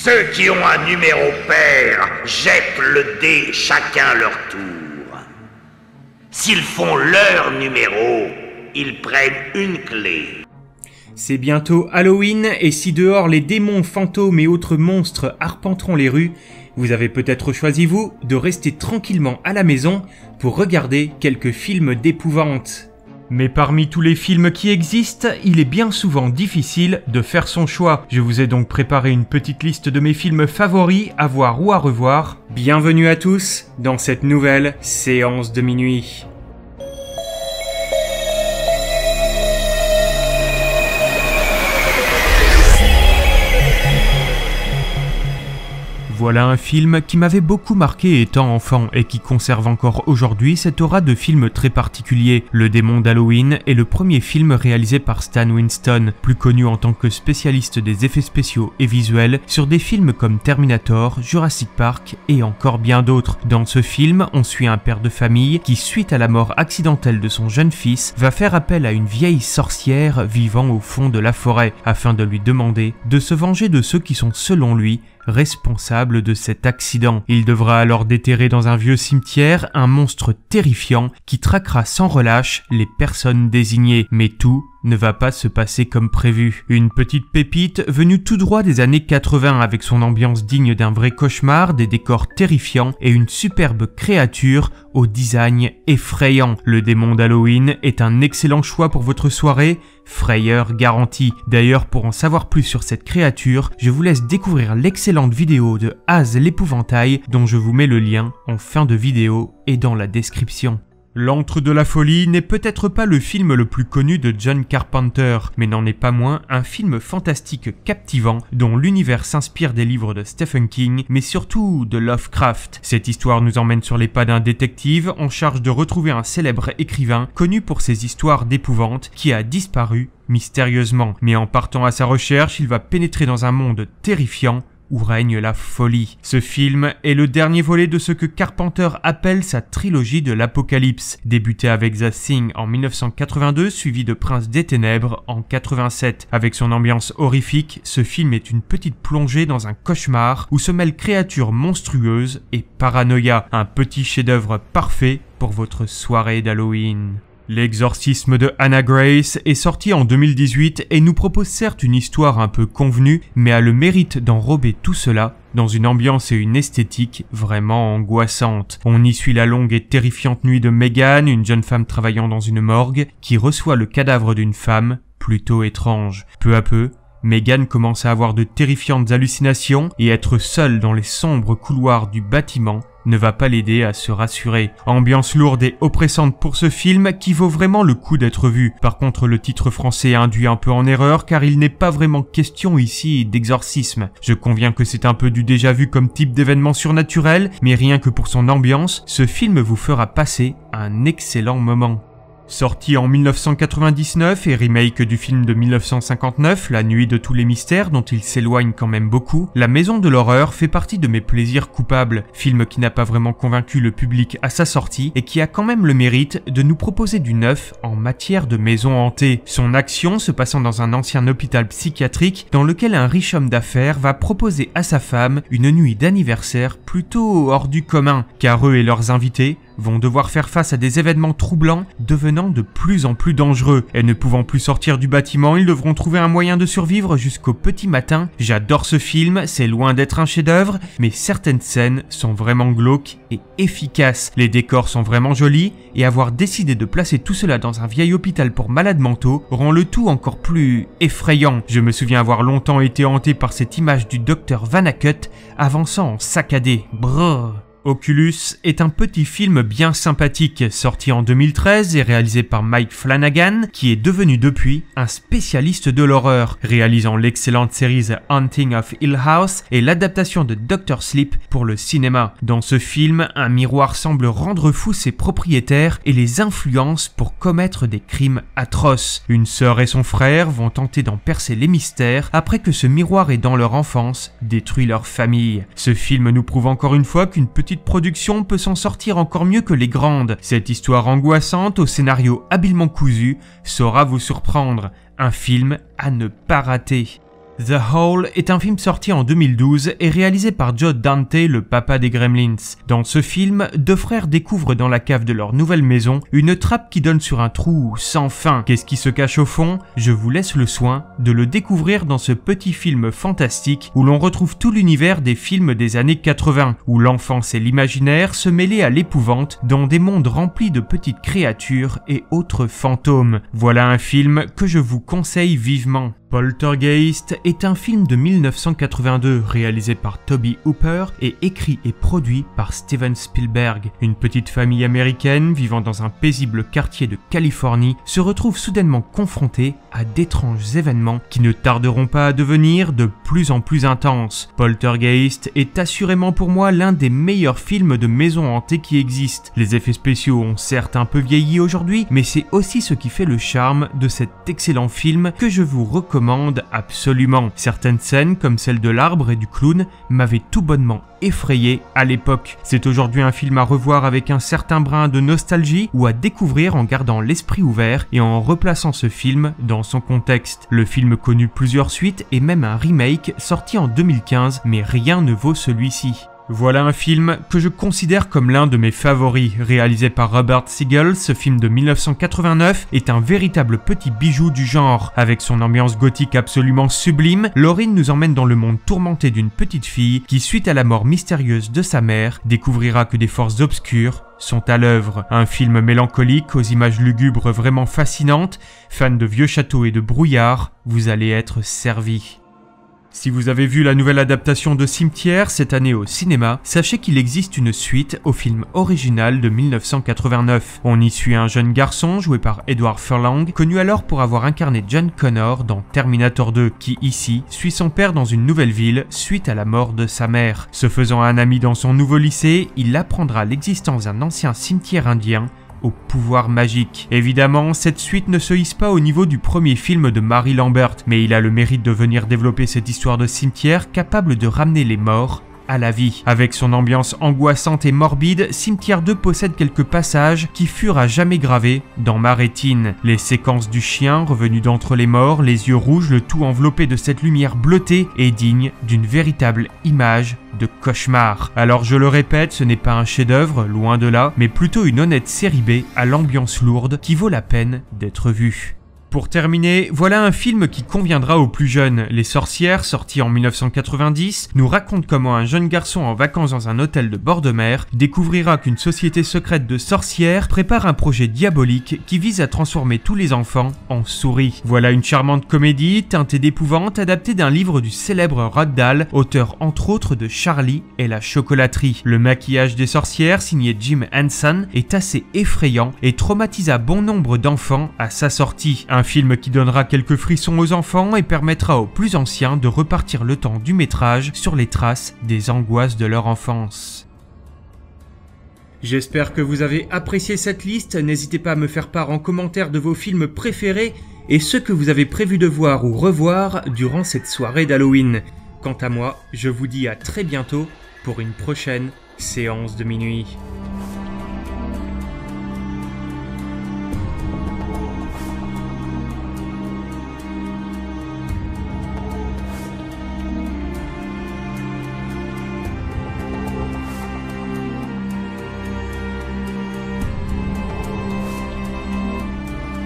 Ceux qui ont un numéro pair jettent le dé chacun leur tour. S'ils font leur numéro, ils prennent une clé. C'est bientôt Halloween, et si dehors les démons, fantômes et autres monstres arpenteront les rues, vous avez peut-être choisi, vous, de rester tranquillement à la maison pour regarder quelques films d'épouvante. Mais parmi tous les films qui existent, il est bien souvent difficile de faire son choix. Je vous ai donc préparé une petite liste de mes films favoris à voir ou à revoir. Bienvenue à tous dans cette nouvelle séance de minuit. Voilà un film qui m'avait beaucoup marqué étant enfant et qui conserve encore aujourd'hui cette aura de film très particulier. Le démon d'Halloween est le premier film réalisé par Stan Winston, plus connu en tant que spécialiste des effets spéciaux et visuels sur des films comme Terminator, Jurassic Park et encore bien d'autres. Dans ce film, on suit un père de famille qui, suite à la mort accidentelle de son jeune fils, va faire appel à une vieille sorcière vivant au fond de la forêt afin de lui demander de se venger de ceux qui sont selon lui responsable de cet accident. Il devra alors déterrer dans un vieux cimetière un monstre terrifiant qui traquera sans relâche les personnes désignées. Mais tout ne va pas se passer comme prévu. Une petite pépite venue tout droit des années 80 avec son ambiance digne d'un vrai cauchemar, des décors terrifiants et une superbe créature au design effrayant. Le démon d'Halloween est un excellent choix pour votre soirée, frayeur garantie. D'ailleurs, pour en savoir plus sur cette créature, je vous laisse découvrir l'excellente vidéo de Az l'épouvantail dont je vous mets le lien en fin de vidéo et dans la description. L'Antre de la folie n'est peut-être pas le film le plus connu de John Carpenter, mais n'en est pas moins un film fantastique captivant dont l'univers s'inspire des livres de Stephen King, mais surtout de Lovecraft. Cette histoire nous emmène sur les pas d'un détective en charge de retrouver un célèbre écrivain connu pour ses histoires d'épouvante qui a disparu mystérieusement. Mais en partant à sa recherche, il va pénétrer dans un monde terrifiant où règne la folie. Ce film est le dernier volet de ce que Carpenter appelle sa trilogie de l'Apocalypse, débuté avec The Thing en 1982, suivi de Prince des Ténèbres en 87. Avec son ambiance horrifique, ce film est une petite plongée dans un cauchemar où se mêlent créatures monstrueuses et paranoïa, un petit chef-d'œuvre parfait pour votre soirée d'Halloween. L'exorcisme de Hannah Grace est sorti en 2018 et nous propose certes une histoire un peu convenue, mais a le mérite d'enrober tout cela dans une ambiance et une esthétique vraiment angoissantes. On y suit la longue et terrifiante nuit de Megan, une jeune femme travaillant dans une morgue, qui reçoit le cadavre d'une femme plutôt étrange. Peu à peu, Megan commence à avoir de terrifiantes hallucinations et être seule dans les sombres couloirs du bâtiment ne va pas l'aider à se rassurer. Ambiance lourde et oppressante pour ce film qui vaut vraiment le coup d'être vu. Par contre, le titre français induit un peu en erreur car il n'est pas vraiment question ici d'exorcisme. Je conviens que c'est un peu du déjà vu comme type d'événement surnaturel, mais rien que pour son ambiance, ce film vous fera passer un excellent moment. Sorti en 1999 et remake du film de 1959, La Nuit de tous les mystères, dont il s'éloigne quand même beaucoup, La Maison de l'horreur fait partie de mes plaisirs coupables, film qui n'a pas vraiment convaincu le public à sa sortie et qui a quand même le mérite de nous proposer du neuf en matière de maison hantée. Son action se passant dans un ancien hôpital psychiatrique dans lequel un riche homme d'affaires va proposer à sa femme une nuit d'anniversaire plutôt hors du commun, car eux et leurs invités vont devoir faire face à des événements troublants devenant de plus en plus dangereux. Et ne pouvant plus sortir du bâtiment, ils devront trouver un moyen de survivre jusqu'au petit matin. J'adore ce film, c'est loin d'être un chef-d'œuvre, mais certaines scènes sont vraiment glauques et efficaces. Les décors sont vraiment jolis, et avoir décidé de placer tout cela dans un vieil hôpital pour malades mentaux rend le tout encore plus effrayant. Je me souviens avoir longtemps été hanté par cette image du docteur Vannacut avançant en saccadé. Brrr. Oculus est un petit film bien sympathique, sorti en 2013 et réalisé par Mike Flanagan, qui est devenu depuis un spécialiste de l'horreur, réalisant l'excellente série The Haunting of Hill House et l'adaptation de Dr. Sleep pour le cinéma. Dans ce film, un miroir semble rendre fou ses propriétaires et les influence pour commettre des crimes atroces. Une sœur et son frère vont tenter d'en percer les mystères après que ce miroir ait dans leur enfance détruit leur famille. Ce film nous prouve encore une fois qu'une petite production peut s'en sortir encore mieux que les grandes. Cette histoire angoissante, au scénario habilement cousu, saura vous surprendre. Un film à ne pas rater. The Hole est un film sorti en 2012 et réalisé par Joe Dante, le papa des Gremlins. Dans ce film, deux frères découvrent dans la cave de leur nouvelle maison une trappe qui donne sur un trou sans fin. Qu'est-ce qui se cache au fond? Je vous laisse le soin de le découvrir dans ce petit film fantastique où l'on retrouve tout l'univers des films des années 80, où l'enfance et l'imaginaire se mêlaient à l'épouvante dans des mondes remplis de petites créatures et autres fantômes. Voilà un film que je vous conseille vivement. Poltergeist est un film de 1982 réalisé par Tobe Hooper et écrit et produit par Steven Spielberg. Une petite famille américaine vivant dans un paisible quartier de Californie se retrouve soudainement confrontée à d'étranges événements qui ne tarderont pas à devenir de plus en plus intenses. Poltergeist est assurément pour moi l'un des meilleurs films de maison hantée qui existent. Les effets spéciaux ont certes un peu vieilli aujourd'hui, mais c'est aussi ce qui fait le charme de cet excellent film que je vous recommande absolument. Certaines scènes, comme celle de l'arbre et du clown, m'avaient tout bonnement effrayé à l'époque. C'est aujourd'hui un film à revoir avec un certain brin de nostalgie ou à découvrir en gardant l'esprit ouvert et en replaçant ce film dans son contexte. Le film connut plusieurs suites et même un remake sorti en 2015, mais rien ne vaut celui-ci. Voilà un film que je considère comme l'un de mes favoris. Réalisé par Robert Siegel, ce film de 1989 est un véritable petit bijou du genre. Avec son ambiance gothique absolument sublime, Lauren nous emmène dans le monde tourmenté d'une petite fille qui, suite à la mort mystérieuse de sa mère, découvrira que des forces obscures sont à l'œuvre. Un film mélancolique aux images lugubres vraiment fascinantes. Fan de vieux châteaux et de brouillard, vous allez être servi. Si vous avez vu la nouvelle adaptation de Cimetière cette année au cinéma, sachez qu'il existe une suite au film original de 1989. On y suit un jeune garçon joué par Edward Furlong, connu alors pour avoir incarné John Connor dans Terminator 2, qui ici suit son père dans une nouvelle ville suite à la mort de sa mère. Se faisant un ami dans son nouveau lycée, il apprendra l'existence d'un ancien cimetière indien au pouvoir magique. Évidemment, cette suite ne se hisse pas au niveau du premier film de Mary Lambert, mais il a le mérite de venir développer cette histoire de cimetière capable de ramener les morts à la vie. Avec son ambiance angoissante et morbide, Cimetière 2 possède quelques passages qui furent à jamais gravés dans ma rétine. Les séquences du chien revenu d'entre les morts, les yeux rouges, le tout enveloppé de cette lumière bleutée, est digne d'une véritable image de cauchemar. Alors je le répète, ce n'est pas un chef-d'œuvre, loin de là, mais plutôt une honnête série B à l'ambiance lourde qui vaut la peine d'être vue. Pour terminer, voilà un film qui conviendra aux plus jeunes. Les Sorcières, sorti en 1990, nous raconte comment un jeune garçon en vacances dans un hôtel de bord de mer découvrira qu'une société secrète de sorcières prépare un projet diabolique qui vise à transformer tous les enfants en souris. Voilà une charmante comédie teintée d'épouvante adaptée d'un livre du célèbre Roald Dahl, auteur entre autres de Charlie et la chocolaterie. Le maquillage des sorcières, signé Jim Henson, est assez effrayant et traumatisa bon nombre d'enfants à sa sortie. Un film qui donnera quelques frissons aux enfants et permettra aux plus anciens de repartir le temps du métrage sur les traces des angoisses de leur enfance. J'espère que vous avez apprécié cette liste, n'hésitez pas à me faire part en commentaire de vos films préférés et ceux que vous avez prévu de voir ou revoir durant cette soirée d'Halloween. Quant à moi, je vous dis à très bientôt pour une prochaine séance de minuit.